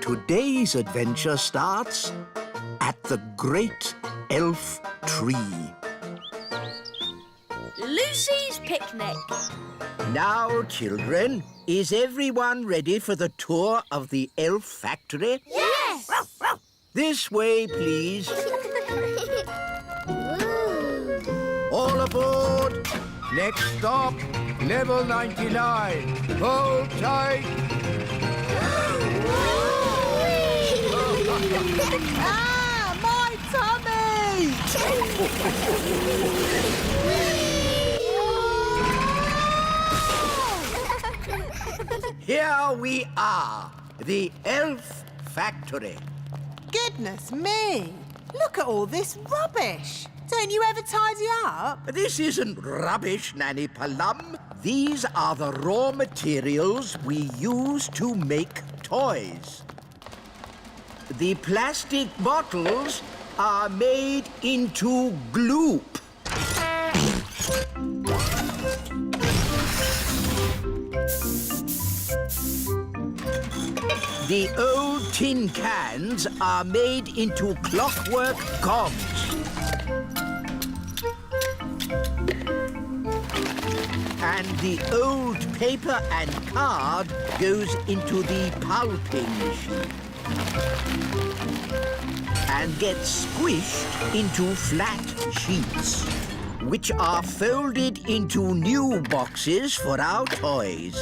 Today's adventure starts at the Great Elf Tree. Lucy's picnic. Now, children, is everyone ready for the tour of the elf factory? Yes! This way, please. All aboard! Next stop, level 99. Hold tight. Ah, my tummy! Here we are, the elf factory. Goodness me! Look at all this rubbish. Don't you ever tidy up? This isn't rubbish, Nanny Palum. These are the raw materials we use to make toys. The plastic bottles are made into gloop. The old tin cans are made into clockwork gongs. And the old paper and card goes into the pulping machine and gets squished into flat sheets, which are folded into new boxes for our toys.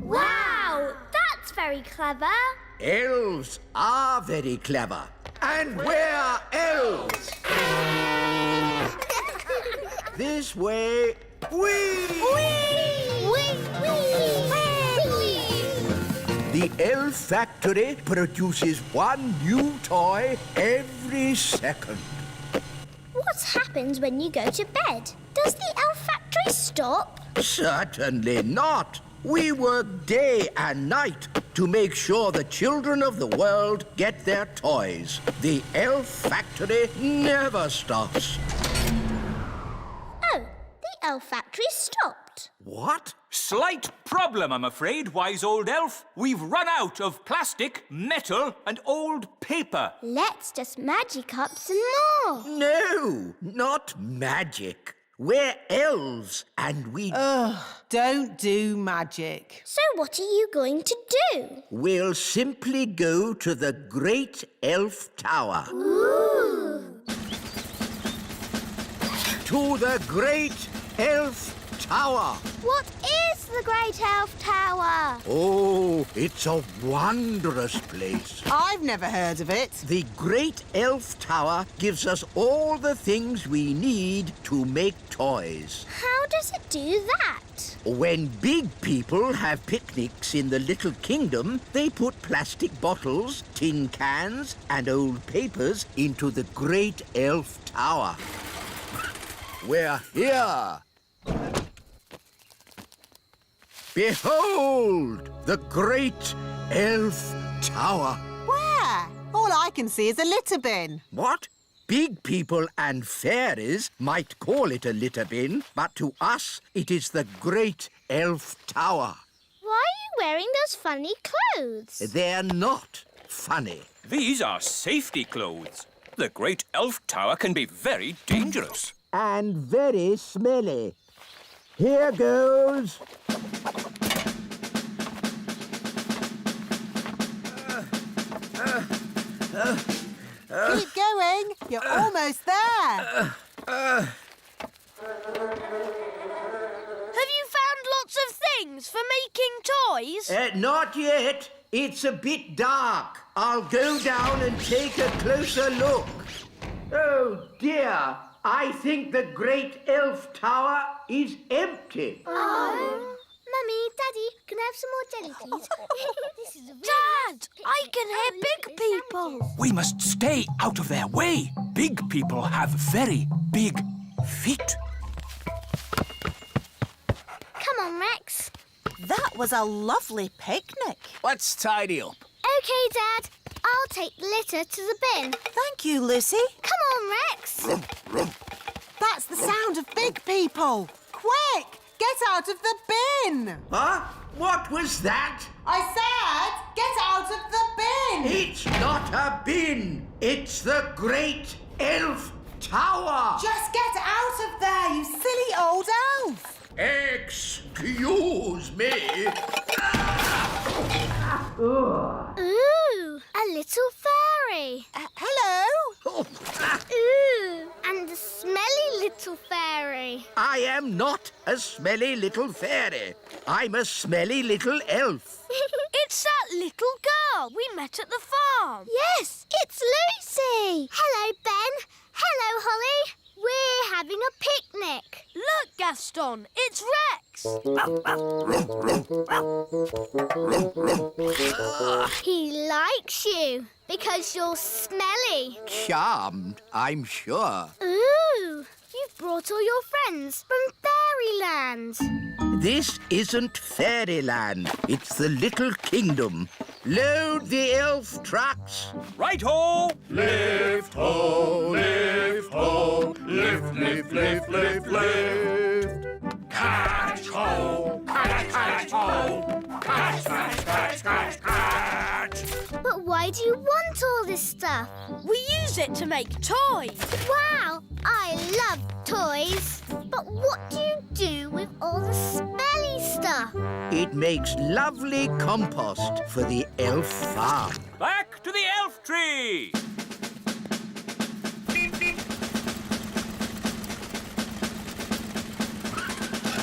Wow! That's very clever. Elves are very clever. And we're elves! This way. Whee! The elf factory produces one new toy every second. What happens when you go to bed? Does the elf factory stop? Certainly not. We work day and night to make sure the children of the world get their toys. The elf factory never stops. Oh, the elf factory stopped. What? Slight problem, I'm afraid, wise old elf. We've run out of plastic, metal and old paper. Let's just magic up some more. No, not magic. We're elves and we... Don't do magic. So what are you going to do? We'll simply go to the Great Elf Tower. Ooh. To the Great Elf Tower. What is the Great Elf Tower? Oh, it's a wondrous place. I've never heard of it. The Great Elf Tower gives us all the things we need to make toys. How does it do that? When big people have picnics in the Little Kingdom, they put plastic bottles, tin cans and old papers into the Great Elf Tower. We're here. Behold, the Great Elf Tower. Where? All I can see is a litter bin. What? Big people and fairies might call it a litter bin, but to us it is the Great Elf Tower. Why are you wearing those funny clothes? They're not funny. These are safety clothes. The Great Elf Tower can be very dangerous. And very smelly. Here goes. Keep going. You're almost there. Have you found lots of things for making toys? Not yet. It's a bit dark. I'll go down and take a closer look. Oh, dear. I think the Great Elf Tower is empty. Oh. Mummy, Daddy, can I have some more jelly, please? Dad, I can hear big people. We must stay out of their way. Big people have very big feet. Come on, Rex. That was a lovely picnic. Let's tidy up. OK, Dad. I'll take the litter to the bin. Thank you, Lucy. Come on, Rex. That's the sound of big people. Quick, get out of the bin. Huh? What was that? I said, get out of the bin! It's not a bin. It's the Great Elf Tower. Just get out of there, you silly old elf! Excuse me. Ooh, a little fairy. Hello? Oh, Ooh, and a smelly little fairy. I am not a smelly little fairy. I'm a smelly little elf. It's that little girl we met at the farm. Yes, it's Lucy. Hello, Ben. Hello, Holly. We're having a picnic. Look, Gaston, it's Rex. He likes you because you're smelly. Charmed, I'm sure. Ooh, you've brought all your friends from Fairyland. This isn't fairyland. It's the Little Kingdom. Load the elf trucks. Right-ho! Lift ho, lift ho, lift, lift, lift, lift, lift. Catch ho, catch ho, catch, catch, catch, catch, catch. But why do you want all this stuff? We use it to make toys. Wow, I love toys. But what do you do with all the smelly stuff? It makes lovely compost for the elf farm. Back to the elf tree!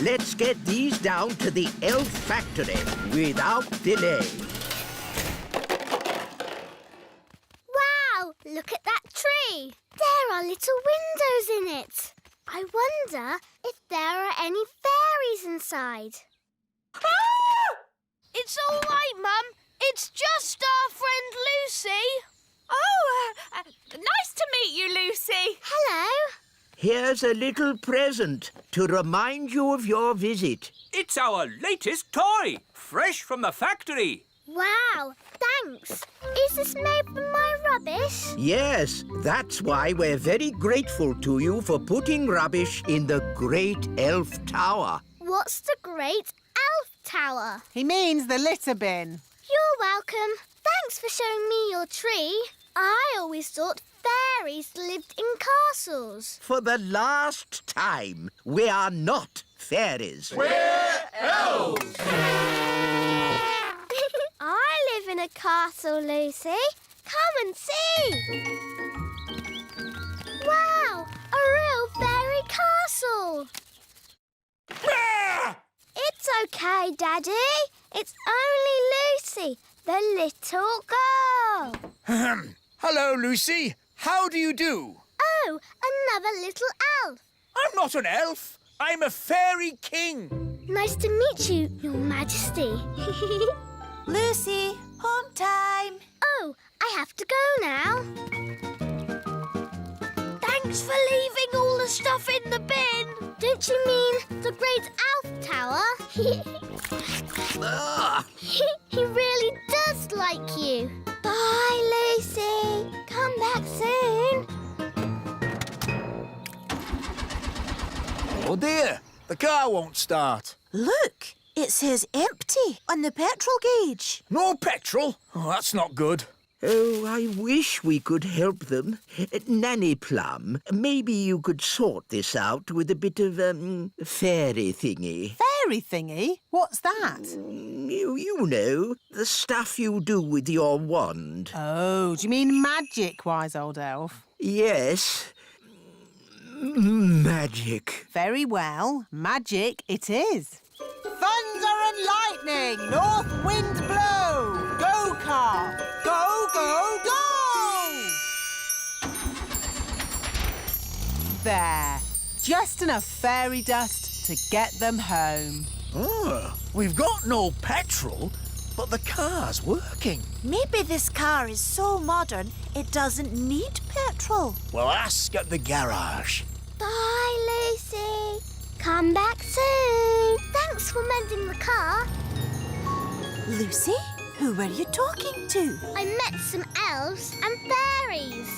Let's get these down to the elf factory without delay. Wow, look at that tree. There are little windows in it. I wonder if there are any fairies inside. Ah! It's all right, Mum. It's just our friend Lucy. Oh, nice to meet you, Lucy. Hello. Here's a little present to remind you of your visit. It's our latest toy, fresh from the factory. Wow, thanks. Is this made from my rubbish? Yes, that's why we're very grateful to you for putting rubbish in the Great Elf Tower. What's the Great Elf Tower? He means the litter bin. You're welcome. Thanks for showing me your tree. I always thought fairies lived in castles. For the last time, we are not fairies. We're elves. I live in a castle, Lucy. Come and see. Wow, a real fairy castle. It's okay, Daddy. It's only Lucy, the little girl. Hello, Lucy. How do you do? Oh, another little elf. I'm not an elf. I'm a fairy king. Nice to meet you, Your Majesty. Lucy, home time. Oh, I have to go now. Thanks for leaving all the stuff in the bin. Don't you mean the Great Elf Tower? He really does like you. Bye, Lucy. Come back soon. Oh, dear. The car won't start. Look, it says empty on the petrol gauge. No petrol? Oh, that's not good. Oh, I wish we could help them. Nanny Plum, maybe you could sort this out with a bit of, fairy thingy. Fairy thingy? What's that? You know, the stuff you do with your wand. Oh, do you mean magic, wise old elf? Yes. Magic. Very well, magic it is. Thunder and lightning, north wind blow. Go, car, go, go, go! There, just enough fairy dust to get them home. Oh, we've got no petrol, but the car's working. Maybe this car is so modern it doesn't need petrol. Well, ask at the garage. Bye, Lucy. Come back soon. Thanks for mending the car. Lucy, who were you talking to? I met some elves and fairies.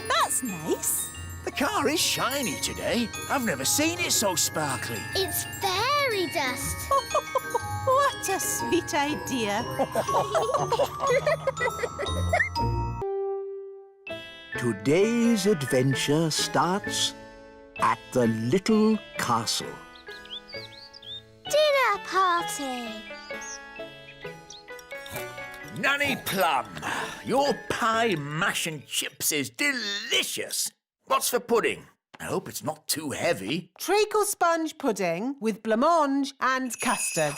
That's nice. The car is shiny today. I've never seen it so sparkly. It's fairy dust. What a sweet idea. Today's adventure starts at the little castle. Dinner party. Nanny Plum, your pie, mash and chips is delicious. What's for pudding? I hope it's not too heavy. Treacle sponge pudding with blancmange and custard.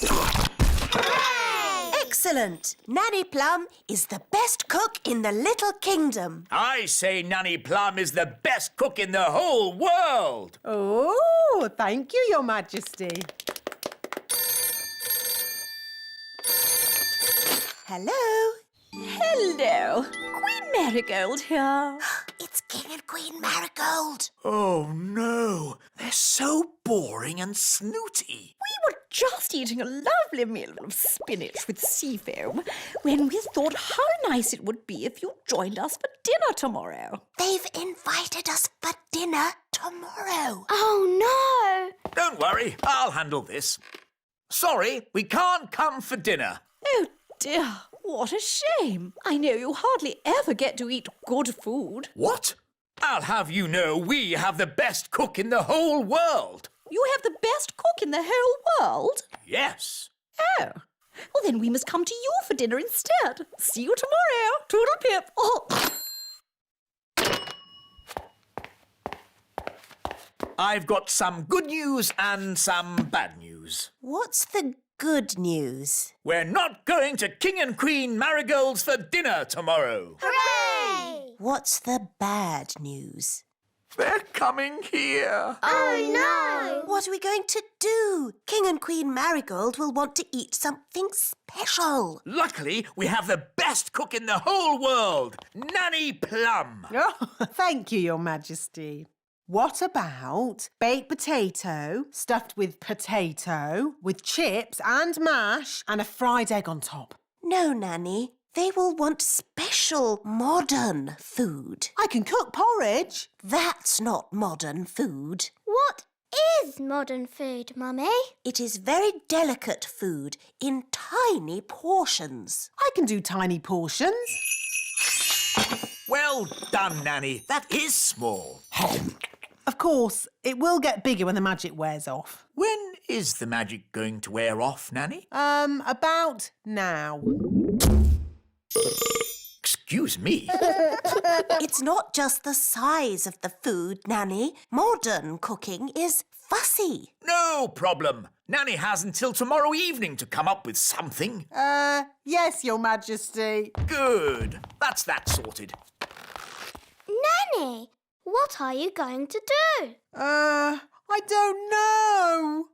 Excellent. Nanny Plum is the best cook in the Little Kingdom. I say Nanny Plum is the best cook in the whole world. Oh, thank you, Your Majesty. Hello. Hello. Queen Marigold here. It's King and Queen Marigold. Oh, no. They're so boring and snooty. We were just eating a lovely meal of spinach with sea foam when we thought how nice it would be if you joined us for dinner tomorrow. They've invited us for dinner tomorrow. Oh, no. Don't worry, I'll handle this. Sorry, we can't come for dinner. Oh dear, what a shame. I know you hardly ever get to eat good food. What? I'll have you know we have the best cook in the whole world. You have the best cook in the whole world? Yes. Oh. Well, then we must come to you for dinner instead. See you tomorrow. Toodle pip. Oh. I've got some good news and some bad news. What's the good news? We're not going to King and Queen Marigold's for dinner tomorrow. Hooray! What's the bad news? They're coming here. Oh, no. What are we going to do? King and Queen Marigold will want to eat something special. Luckily, we have the best cook in the whole world, Nanny Plum. Oh, thank you, Your Majesty. What about baked potato stuffed with potato, with chips and mash and a fried egg on top? No, Nanny. They will want special modern food. I can cook porridge. That's not modern food. What is modern food, Mummy? It is very delicate food in tiny portions. I can do tiny portions. Well done, Nanny. That is small. Of course, it will get bigger when the magic wears off. When is the magic going to wear off, Nanny? About now. Excuse me. It's not just the size of the food, Nanny. Modern cooking is fussy. No problem. Nanny has until tomorrow evening to come up with something. Yes, Your Majesty. Good. That's that sorted. Nanny, what are you going to do? I don't know.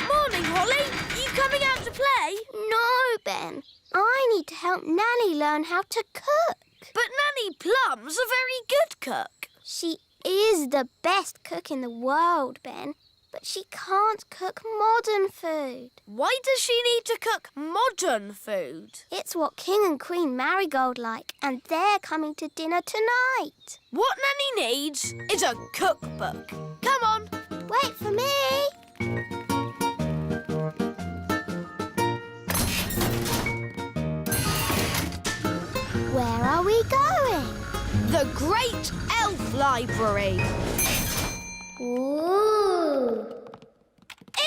Morning, Holly. You coming out to play? No, Ben. I need to help Nanny learn how to cook. But Nanny Plum's a very good cook. She is the best cook in the world, Ben. But she can't cook modern food. Why does she need to cook modern food? It's what King and Queen Marigold like, and they're coming to dinner tonight. What Nanny needs is a cookbook. Come on. Wait for me. Where are we going? The Great Elf Library. Ooh.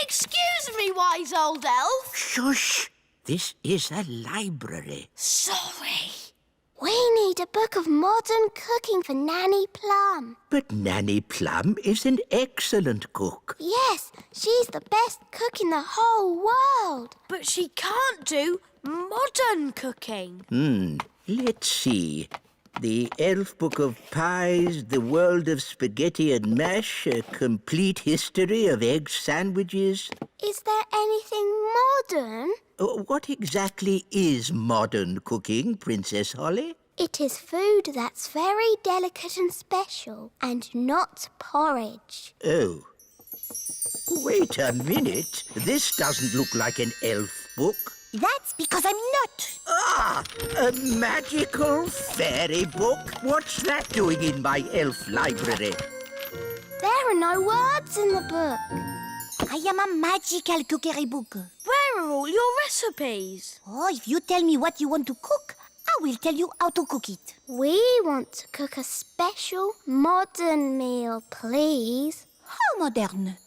Excuse me, wise old elf. Shush! This is a library. Sorry. We need a book of modern cooking for Nanny Plum. But Nanny Plum is an excellent cook. Yes, she's the best cook in the whole world. But she can't do modern cooking. Let's see. The Elf Book of Pies, The World of Spaghetti and Mash, A Complete History of Egg Sandwiches. Is there anything modern? What exactly is modern cooking, Princess Holly? It is food that's very delicate and special, and not porridge. Oh. Wait a minute. This doesn't look like an elf book. That's because I'm not. Ah! A magical fairy book? What's that doing in my elf library? There are no words in the book. I am a magical cookery book. Where are all your recipes? Oh, if you tell me what you want to cook, I will tell you how to cook it. We want to cook a special modern meal, please. How modern?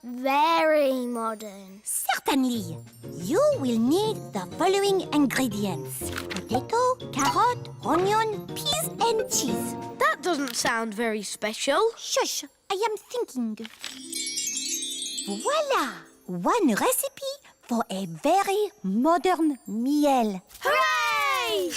Very modern. Certainly. You will need the following ingredients. Potato, carrot, onion, peas and cheese. That doesn't sound very special. Shush, I am thinking. Voila! One recipe for a very modern meal. Hooray!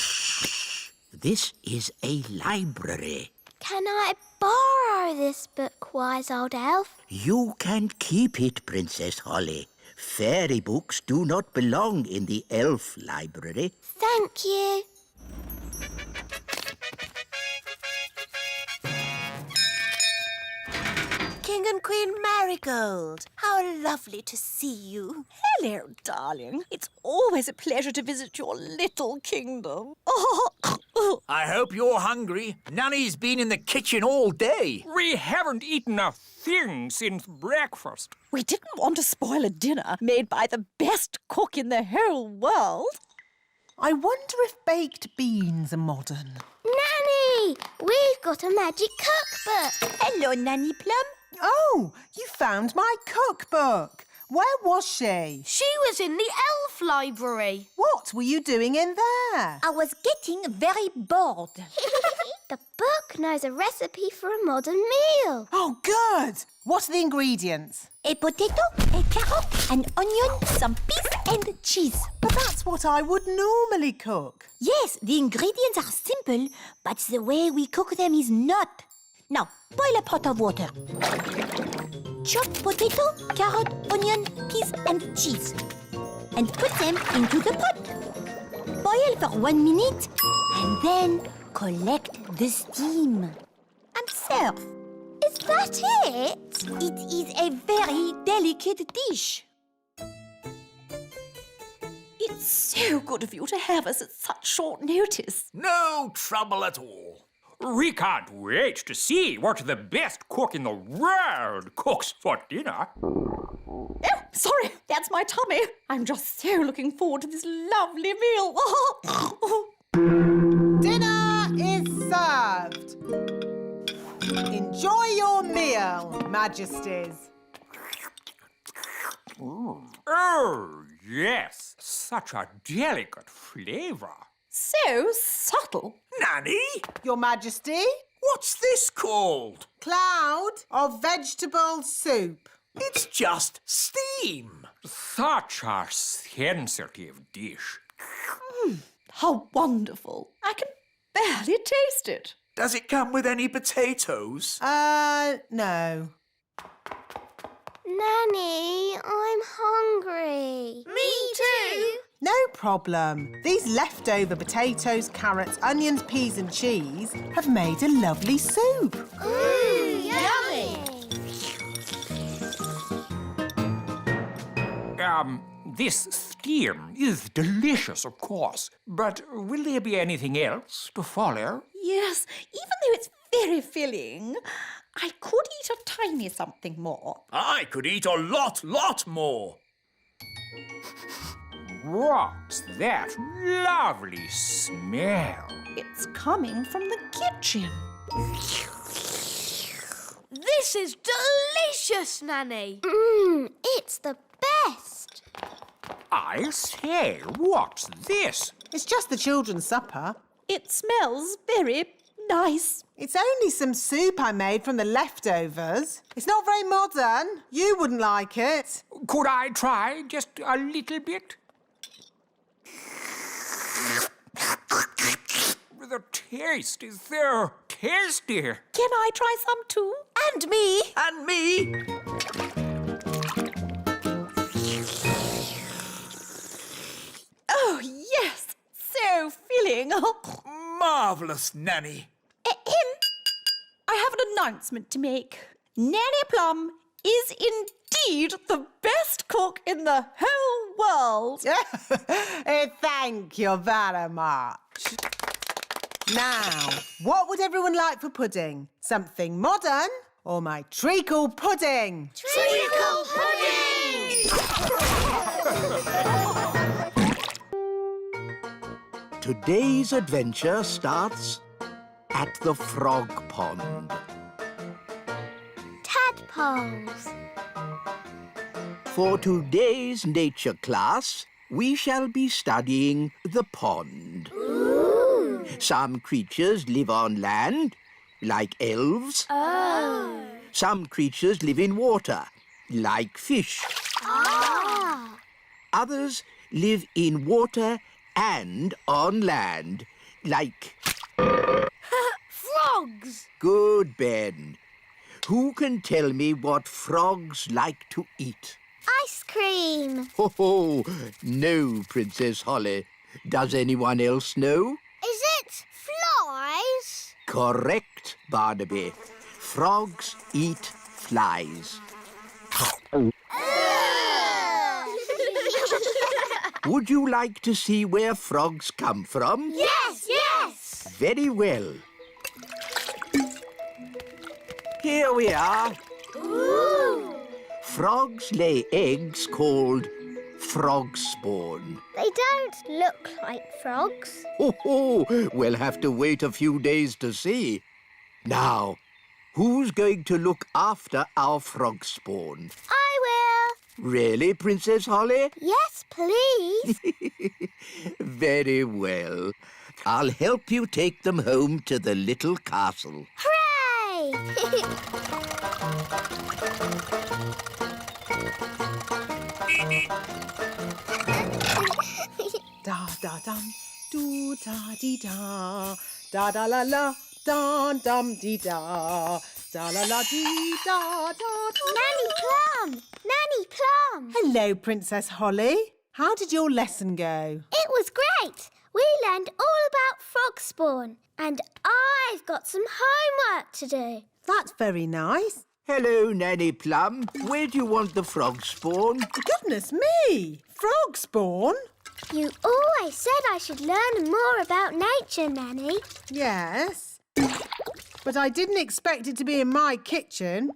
This is a library. Can I borrow this book, wise old elf? You can keep it, Princess Holly. Fairy books do not belong in the elf library. Thank you. King and Queen Marigold, how lovely to see you. Hello, darling. It's always a pleasure to visit your little kingdom. I hope you're hungry. Nanny's been in the kitchen all day. We haven't eaten a thing since breakfast. We didn't want to spoil a dinner made by the best cook in the whole world. I wonder if baked beans are modern. Nanny, we've got a magic cookbook. Hello, Nanny Plum. Oh, you found my cookbook. Where was she? She was in the elf library. What were you doing in there? I was getting very bored. The book knows a recipe for a modern meal. Oh, good. What are the ingredients? A potato, a carrot, an onion, some peas and cheese. But that's what I would normally cook. Yes, the ingredients are simple, but the way we cook them is not. Now, boil a pot of water. Chop potato, carrot, onion, peas and cheese. And put them into the pot. Boil for 1 minute and then collect the steam. And serve. Is that it? It is a very delicate dish. It's so good of you to have us at such short notice. No trouble at all. We can't wait to see what the best cook in the world cooks for dinner. Oh, sorry, that's my tummy. I'm just so looking forward to this lovely meal. Dinner is served. Enjoy your meal, Majesties. Oh, yes, such a delicate flavour. So subtle. Nanny, Your Majesty, what's this called? cloud of vegetable soup. It's just steam. Such a sensitive dish. How wonderful. I can barely taste it. Does it come with any potatoes? No. Nanny, I'm hungry. Me too. No problem. These leftover potatoes, carrots, onions, peas and cheese have made a lovely soup. Yummy. This steam is delicious, of course, but will there be anything else to follow? Yes, even though it's very filling, I could eat a tiny something more. I could eat a lot more. What's that lovely smell? It's coming from the kitchen. This is delicious, Nanny. It's the best. I say, what's this? It's just the children's supper. It smells very nice. It's only some soup I made from the leftovers. It's not very modern. You wouldn't like it. Could I try just a little bit? The taste is so tasty. Can I try some too? And me. And me. Oh, yes. So filling. Marvellous, Nanny. I have an announcement to make. Nanny Plum is indeed the best cook in the whole world. Thank you very much. Now, what would everyone like for pudding? Something modern or my treacle pudding. Treacle pudding! Today's adventure starts at the frog pond. Tadpoles. For today's nature class, we shall be studying the pond. Ooh. Some creatures live on land, like elves. Oh. Some creatures live in water, like fish. Ah. Others live in water and on land, like... Frogs. Good, Ben. Who can tell me what frogs like to eat? Ice cream. Oh, no, Princess Holly. Does anyone else know? Is it flies? Correct, Barnaby. Frogs eat flies. Would you like to see where frogs come from? Yes, yes. Very well. Here we are. Ooh. Frogs lay eggs called frog spawn. They don't look like frogs. Oh, we'll have to wait a few days to see. Now, who's going to look after our frog spawn? I will. Really, Princess Holly? Yes, please. Very well. I'll help you take them home to the little castle. Hooray! Da da dum, do da dee da, da da la la, da dum dee da, da la la dee da da da. Nanny Plum! Nanny Plum! Hello, Princess Holly. How did your lesson go? It was great. We learned all about frog spawn. And I've got some homework to do. That's very nice. Hello, Nanny Plum. Where do you want the frog spawn? Goodness me! Frog spawn? You always said I should learn more about nature, Nanny. Yes. But I didn't expect it to be in my kitchen.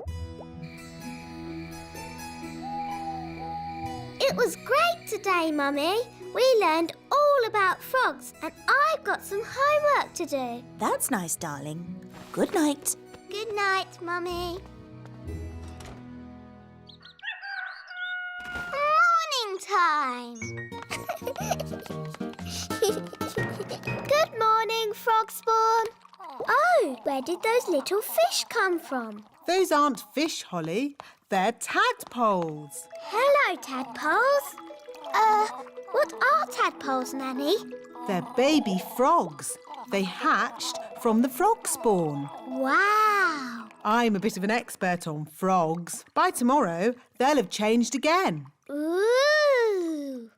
It was great today, Mummy. We learned all about frogs and I've got some homework to do. That's nice, darling. Good night. Good night, Mummy. Morning time. Good morning, frog spawn. Oh, where did those little fish come from? Those aren't fish, Holly. They're tadpoles. Hello, tadpoles. What are tadpoles, Nanny? They're baby frogs. They hatched from the frog spawn. Wow. I'm a bit of an expert on frogs. By tomorrow, they'll have changed again. Ooh.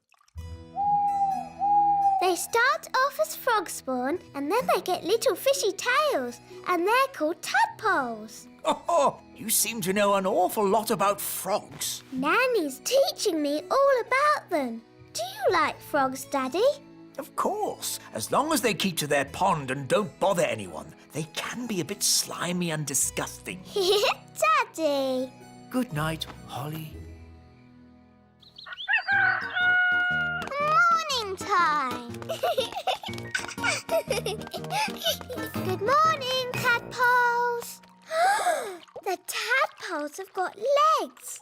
They start off as frog spawn and then they get little fishy tails and they're called tadpoles. Oh, you seem to know an awful lot about frogs. Nanny's teaching me all about them. Do you like frogs, Daddy? Of course, as long as they keep to their pond and don't bother anyone. They can be a bit slimy and disgusting. Daddy. Good night, Holly. Morning time. Good morning, tadpoles. The tadpoles have got legs.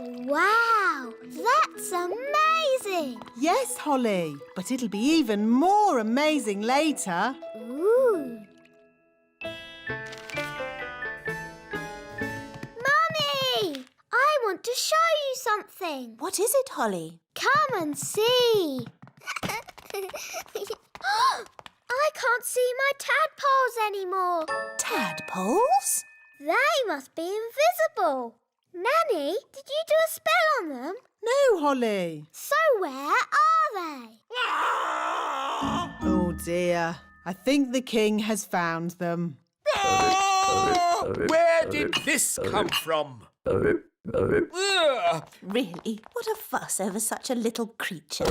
Wow, that's amazing. Yes, Holly, but it'll be even more amazing later. Ooh. Mummy, I want to show you something. What is it, Holly? Come and see. I can't see my tadpoles anymore. Tadpoles? They must be invisible. Nanny, did you do a spell on them? No, Holly. So where are they? Oh, dear. I think the king has found them. Oh, where did this come from? Ugh. Really? What a fuss over such a little creature.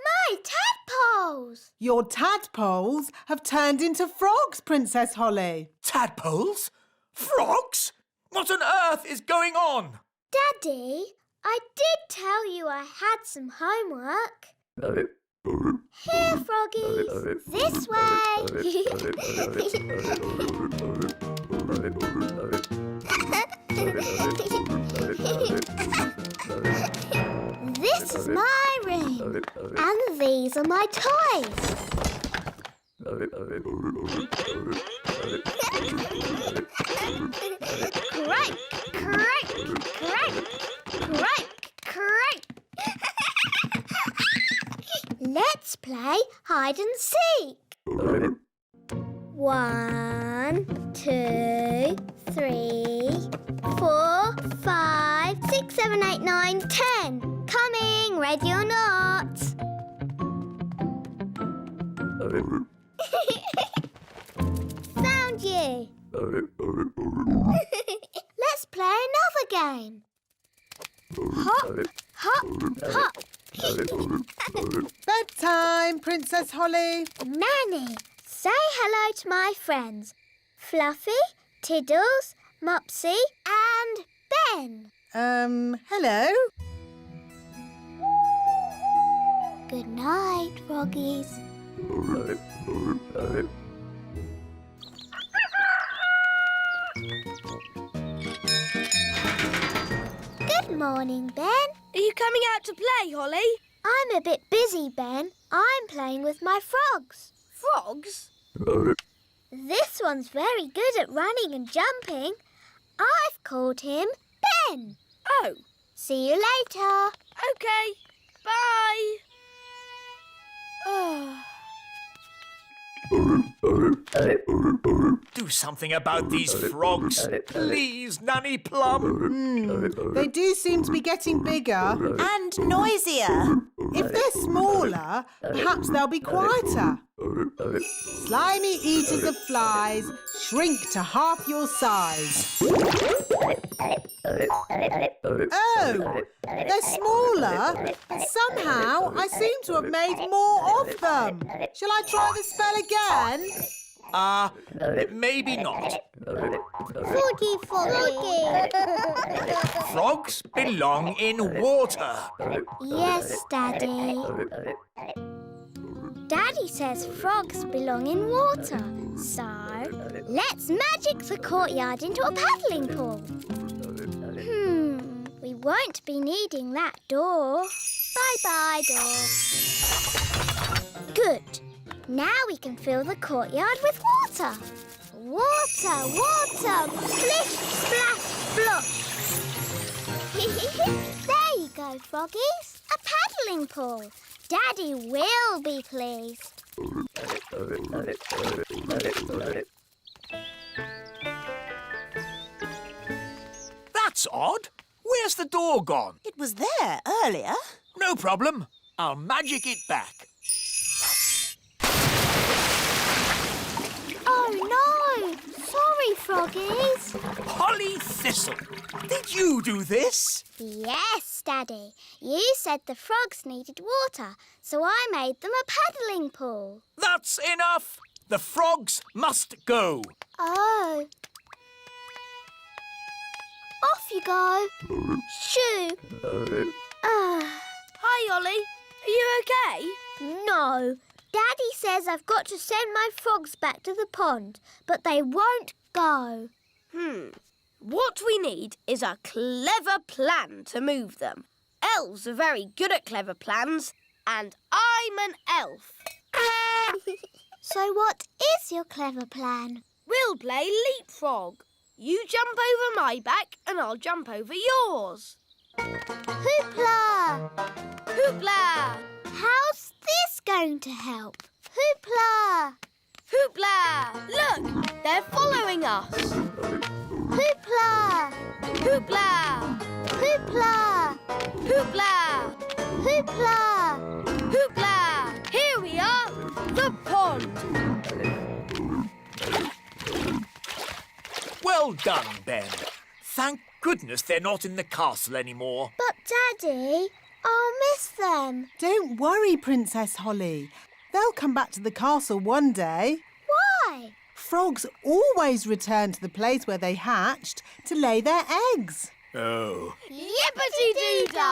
My tadpoles! Your tadpoles have turned into frogs, Princess Holly. Tadpoles? Frogs? What on earth is going on? Daddy, I did tell you I had some homework. Here, froggies. This way. This is my room. And these are my toys. Crank, crank, crank, crank, crank. Let's play hide and seek. 1, 2, 3, 4, 5, 6, 7, 8, 9, 10. Coming, ready or not. Found you. Let's play another game. Hop, hop, hop. Bedtime, Princess Holly. Nanny, say hello to my friends. Fluffy, Tiddles, Mopsy and Ben. Hello? Good night, froggies. Good morning, Ben. Are you coming out to play, Holly? I'm a bit busy, Ben. I'm playing with my frogs. Frogs? This one's very good at running and jumping. I've called him Ben. Oh, See you later. OK. Bye. Oh. Do something about these frogs. Please, Nanny Plum. They do seem to be getting bigger. And noisier. If they're smaller, perhaps they'll be quieter. Slimy eaters of flies, shrink to half your size. Oh, they're smaller. Somehow I seem to have made more of them. Shall I try the spell again? Maybe not. Froggy, froggy. Frogs belong in water. Yes, Daddy. Daddy says frogs belong in water. So, let's magic the courtyard into a paddling pool. We won't be needing that door. Bye-bye, door. Good. Now we can fill the courtyard with water. Water, water, splish, splash, splosh. There you go, froggies. A paddling pool. Daddy will be pleased. That's odd. Where's the door gone? It was there earlier. No problem. I'll magic it back. Oh, no! Sorry, froggies. Holly Thistle, did you do this? Yes, Daddy. You said the frogs needed water, so I made them a paddling pool. That's enough. The frogs must go. Oh. Off you go. Shoo. Hi, Holly. Are you OK? No. Daddy says I've got to send my frogs back to the pond, but they won't go. What we need is a clever plan to move them. Elves are very good at clever plans, and I'm an elf. So what is your clever plan? We'll play leapfrog. You jump over my back and I'll jump over yours. Hoopla! Hoopla! How's this going to help? Hoopla! Hoopla! Look, they're following us. Hoopla! Hoopla! Hoopla! Hoopla! Hoopla! Hoopla! Here we are, the pond. Well done, Ben. Thank goodness they're not in the castle anymore. But, Daddy, I'll miss them. Don't worry, Princess Holly. They'll come back to the castle one day. Why? Frogs always return to the place where they hatched to lay their eggs. Oh. Yippity-doo-dah!